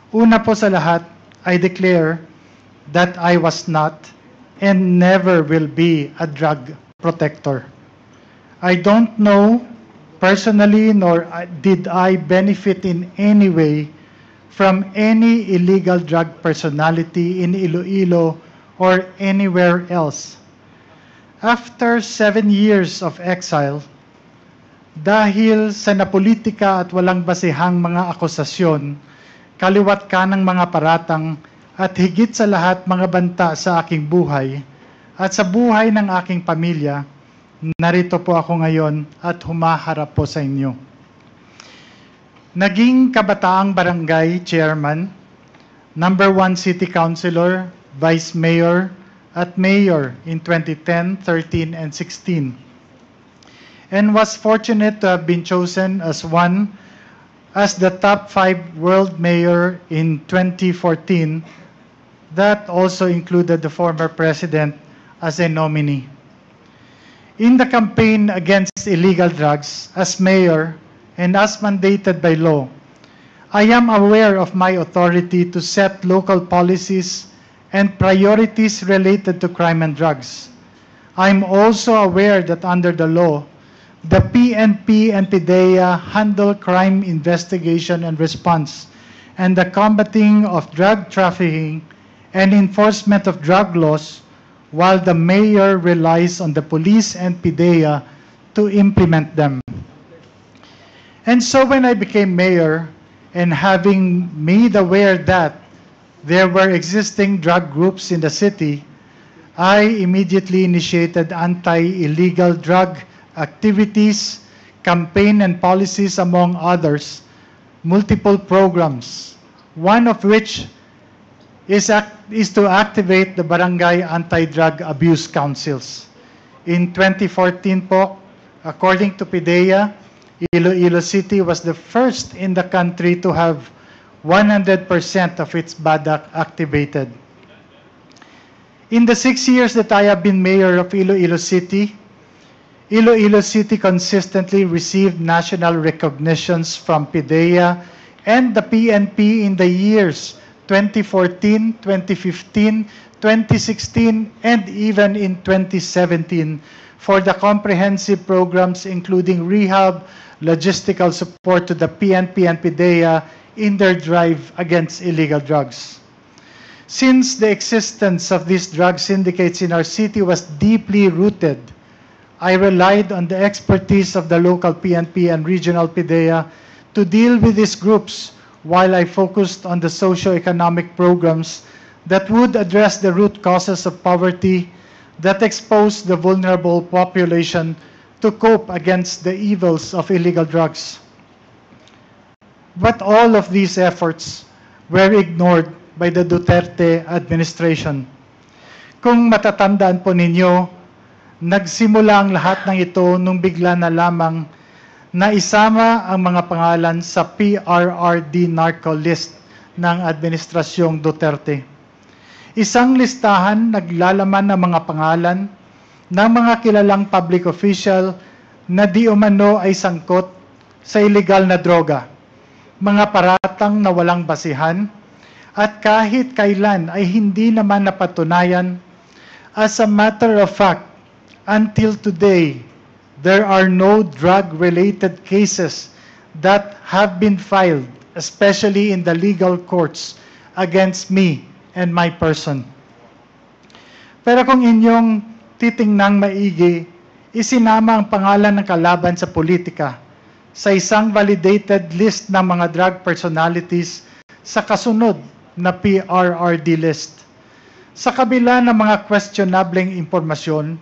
Una po sa lahat, I declare that I was not and never will be a drug protector. I don't know personally nor did I benefit in any way from any illegal drug personality in Iloilo or anywhere else. After 7 years of exile, dahil sa napolitika at walang basehang mga akusasyon, kaliwat kanang mga paratang at higit sa lahat mga banta sa aking buhay at sa buhay ng aking pamilya, narito po ako ngayon at humaharap po sa inyo. Naging kabataang barangay chairman, number 1 city councilor, vice mayor, at mayor in 2010, 13, and 16. And was fortunate to have been chosen as the top 5 world mayor in 2014. That also included the former president as a nominee. In the campaign against illegal drugs, as mayor and as mandated by law, I am aware of my authority to set local policies and priorities related to crime and drugs. I'm also aware that under the law, the PNP and PDEA handle crime investigation and response and the combating of drug trafficking and enforcement of drug laws, while the mayor relies on the police and PDEA to implement them. And so when I became mayor, and having made aware that there were existing drug groups in the city, I immediately initiated anti-illegal drug activities, campaign and policies, among others, multiple programs, one of which is to activate the Barangay Anti-Drug Abuse Councils. In 2014 po, according to PDEA, Iloilo City was the first in the country to have 100% of its BADAC activated. In the 6 years that I have been mayor of Iloilo City consistently received national recognitions from PDEA and the PNP in the years 2014, 2015, 2016, and even in 2017 for the comprehensive programs including rehab, logistical support to the PNP and PDEA in their drive against illegal drugs. Since the existence of these drug syndicates in our city was deeply rooted, I relied on the expertise of the local PNP and regional PDEA to deal with these groups while I focused on the socio-economic programs that would address the root causes of poverty that expose the vulnerable population to cope against the evils of illegal drugs. But all of these efforts were ignored by the Duterte administration. Kung matatandaan po ninyo, nagsimula ang lahat ng ito nung bigla na lamang na isama ang mga pangalan sa PRRD narco list ng administrasyong Duterte. Isang listahan naglalaman ng mga pangalan ng mga kilalang public official na di umano ay sangkot sa illegal na droga, mga paratang na walang basihan, at kahit kailan ay hindi naman napatunayan. As a matter of fact, until today, there are no drug-related cases that have been filed, especially in the legal courts, against me and my person. Pero kung inyong titingnang maigi, isinama ang pangalan ng kalaban sa politika sa isang validated list ng mga drug personalities sa kasunod na PRRD list. Sa kabila ng mga questionableng impormasyon,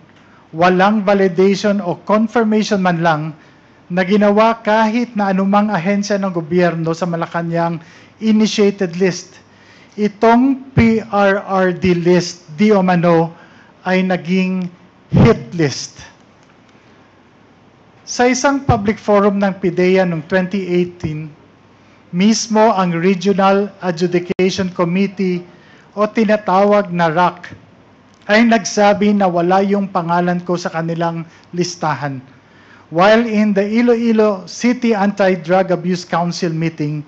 walang validation o confirmation man lang na ginawa kahit na anumang ahensya ng gobyerno sa Malacanang initiated list. Itong PRRD list di umano ay naging hit list. Sa isang public forum ng PDEA noong 2018, mismo ang Regional Adjudication Committee o tinatawag na RAC ay nagsabi na wala yung pangalan ko sa kanilang listahan. While in the Iloilo City Anti-Drug Abuse Council meeting,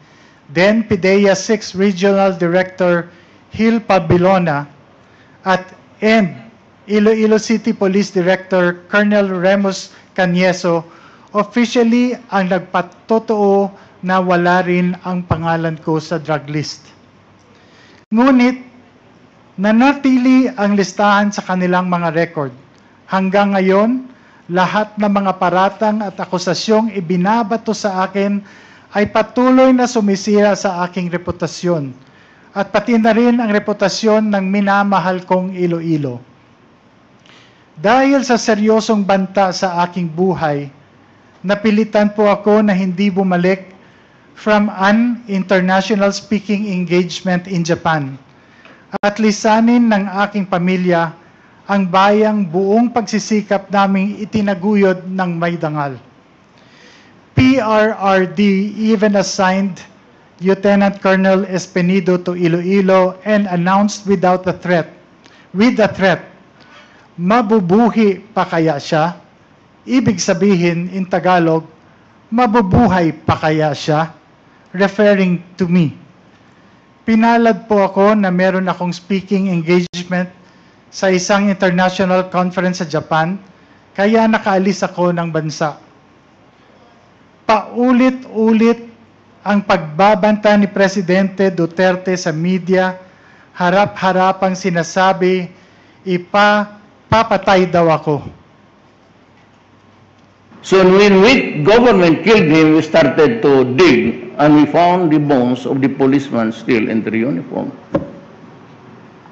then PIDEA 6 Regional Director Hil Pabilona, and Iloilo City Police Director Colonel Remus Canieso officially ang nagpatotoo na wala rin ang pangalan ko sa drug list. Ngunit, nanatili ang listahan sa kanilang mga record. Hanggang ngayon, lahat ng mga paratang at akusasyong ibinabato sa akin ay patuloy na sumisira sa aking reputasyon at pati na rin ang reputasyon ng minamahal kong Iloilo. Dahil sa seryosong banta sa aking buhay, napilitan po ako na hindi bumalik from an international speaking engagement in Japan at lisanin ng aking pamilya ang bayang buong pagsisikap naming itinaguyod ng may dangal. PRRD even assigned Lieutenant Colonel Espenido to Iloilo and announced with a threat, mabubuhi pa kaya siya? Ibig sabihin in Tagalog, mabubuhay pa kaya siya? Referring to me. Pinalad po ako na meron akong speaking engagement sa isang international conference sa Japan, kaya nakaalis ako ng bansa. Paulit-ulit ang pagbabanta ni Presidente Duterte sa media, harap-harapang sinasabi, papatay daw ako. So when government killed him, we started to dig and we found the bones of the policeman still in their uniform.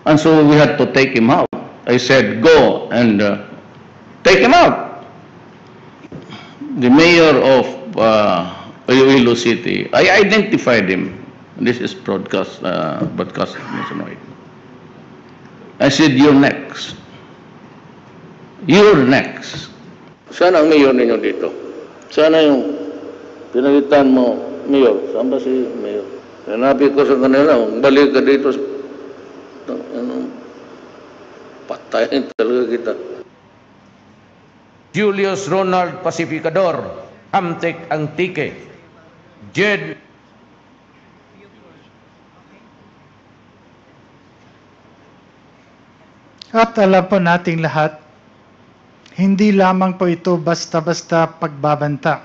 And so we had to take him out. I said, go and take him out. The mayor of Iloilo City, I identified him. This is broadcast nationwide. I said, you're next. You're next. Sana ang mayor ninyo dito? Sana yung pinalitan mo, mayor. Saan ba si mayor? Sinabi ko sa kanila, balik ka dito. Patayin talaga kita. Julius Ronald Pacificador, Amtek Antique, Jed At alam po nating lahat, hindi lamang po ito basta-basta pagbabanta.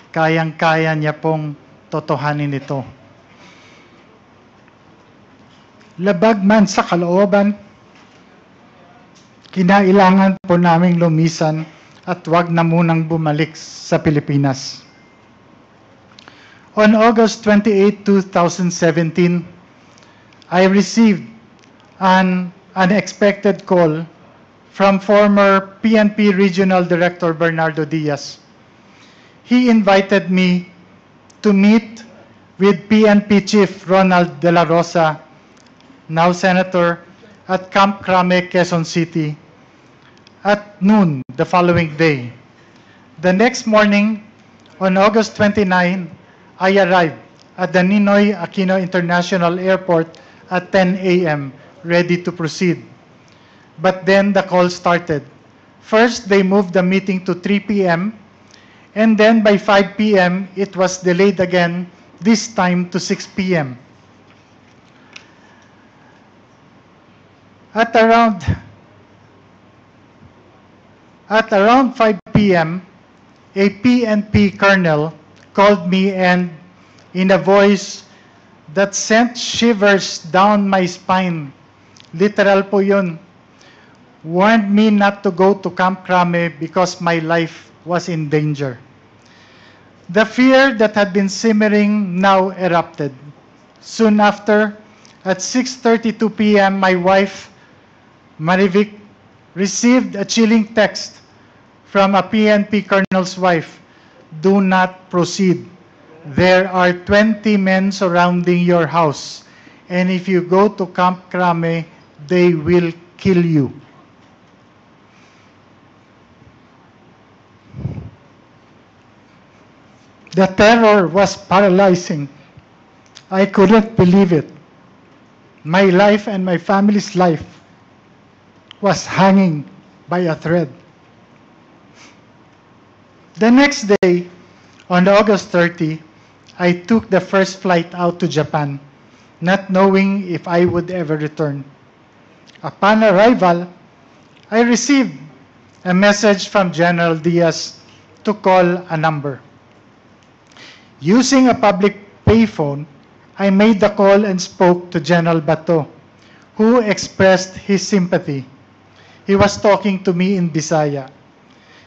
Kayang-kaya niya pong totohanin ito. Labag man sa kalooban, kinailangan po naming lumisan at wag na munang bumalik sa Pilipinas. On August 28, 2017, I received an unexpected call from former PNP Regional Director Bernardo Diaz. He invited me to meet with PNP Chief Ronald De La Rosa, now Senator, at Camp Crame, Quezon City, at noon the following day. The next morning, on August 29, I arrived at the Ninoy Aquino International Airport at 10 a.m., ready to proceed. But then the call started. First, they moved the meeting to 3 p.m., and then by 5 p.m., it was delayed again, this time to 6 p.m. At around 5 p.m., a PNP colonel called me and, in a voice that sent shivers down my spine, literal po yun, warned me not to go to Camp Crame because my life was in danger. The fear that had been simmering now erupted. Soon after, at 6:32 p.m., my wife, Marivic, received a chilling text from a PNP colonel's wife. Do not proceed. There are 20 men surrounding your house, and if you go to Camp Crame, they will kill you. The terror was paralyzing. I couldn't believe it. My life and my family's life was hanging by a thread. The next day, on August 30, I took the first flight out to Japan, not knowing if I would ever return. Upon arrival, I received a message from General Diaz to call a number. Using a public payphone, I made the call and spoke to General Bato, who expressed his sympathy. He was talking to me in Bisaya.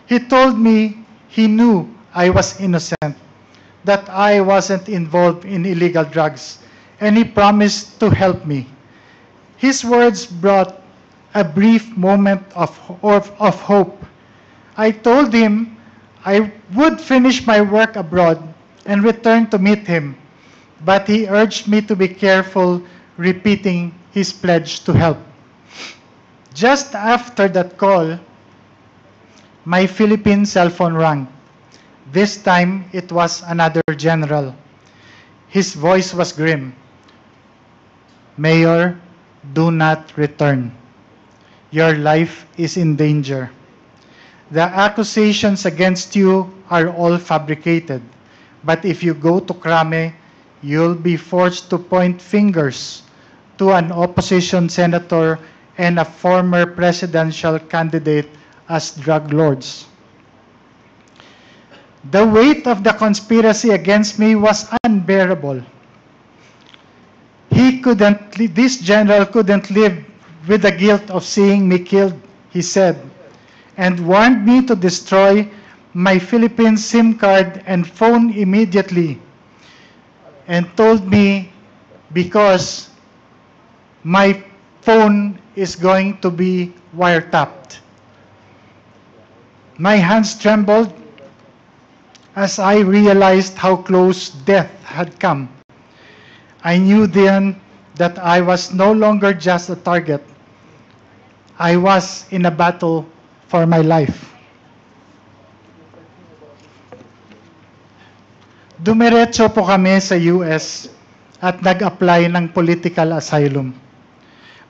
He told me he knew I was innocent, that I wasn't involved in illegal drugs, and he promised to help me. His words brought a brief moment of hope. I told him I would finish my work abroad and return to meet him, but he urged me to be careful, repeating his pledge to help. Just after that call, my Philippine cell phone rang. This time, it was another general. His voice was grim. Mayor, do not return. Your life is in danger. The accusations against you are all fabricated. But if you go to Krame, you'll be forced to point fingers to an opposition senator and a former presidential candidate as drug lords. The weight of the conspiracy against me was unbearable. This general couldn't live with the guilt of seeing me killed, he said, and warned me to destroy my Philippine SIM card and phone immediately, and told me because my phone is going to be wiretapped. My hands trembled as I realized how close death had come. I knew then that I was no longer just a target. I was in a battle for my life. Dumiretso po kami sa US at nag-apply ng political asylum.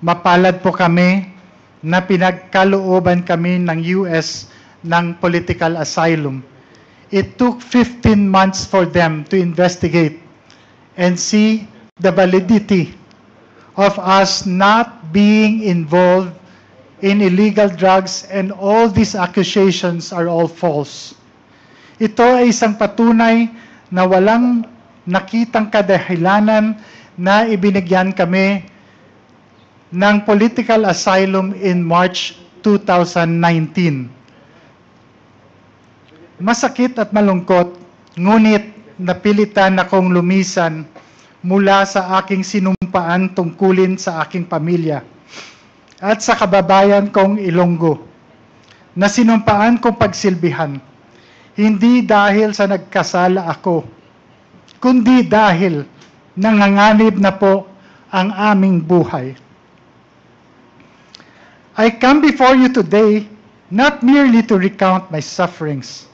Mapalad po kami na pinagkalooban kami ng US ng political asylum. It took 15 months for them to investigate and see the validity of us not being involved in illegal drugs, and all these accusations are all false. Ito ay isang patunay na walang nakitang kadahilanan na ibinigyan kami ng political asylum in March 2019. Masakit at malungkot, ngunit napilitan akong lumisan mula sa aking sinumpaan tungkulin sa aking pamilya at sa kababayan kong Ilonggo, na sinumpaan kong pagsilbihan, hindi dahil sa nagkasala ako, kundi dahil nanganganib na po ang aming buhay. I come before you today not merely to recount my sufferings,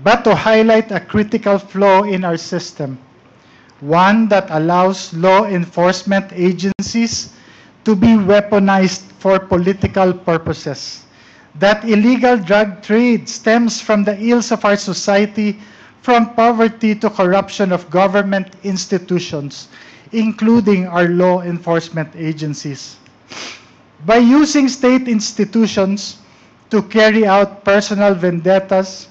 but to highlight a critical flaw in our system, one that allows law enforcement agencies to be weaponized for political purposes. That illegal drug trade stems from the ills of our society, from poverty to corruption of government institutions, including our law enforcement agencies. By using state institutions to carry out personal vendettas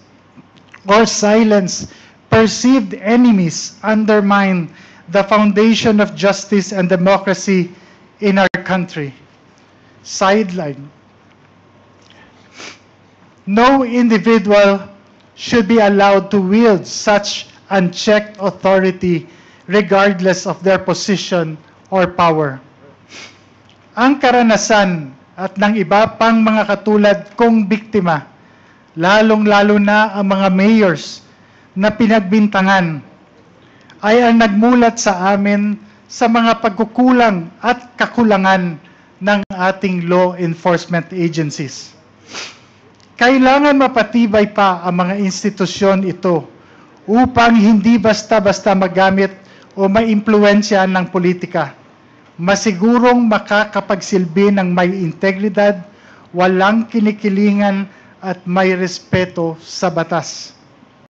or silence perceived enemies, undermine the foundation of justice and democracy in our country. Sideline. No individual should be allowed to wield such unchecked authority regardless of their position or power. Ang karanasan at ng iba pang mga katulad kong biktima, lalong-lalo na ang mga mayors na pinagbintangan, ay ang nagmulat sa amin sa mga pagkukulang at kakulangan ng ating law enforcement agencies. Kailangan mapatibay pa ang mga institusyon ito upang hindi basta-basta magamit o maimpluwensya ng politika. Masigurong makakapagsilbi ng may integridad, walang kinikilingan at may respeto sa batas.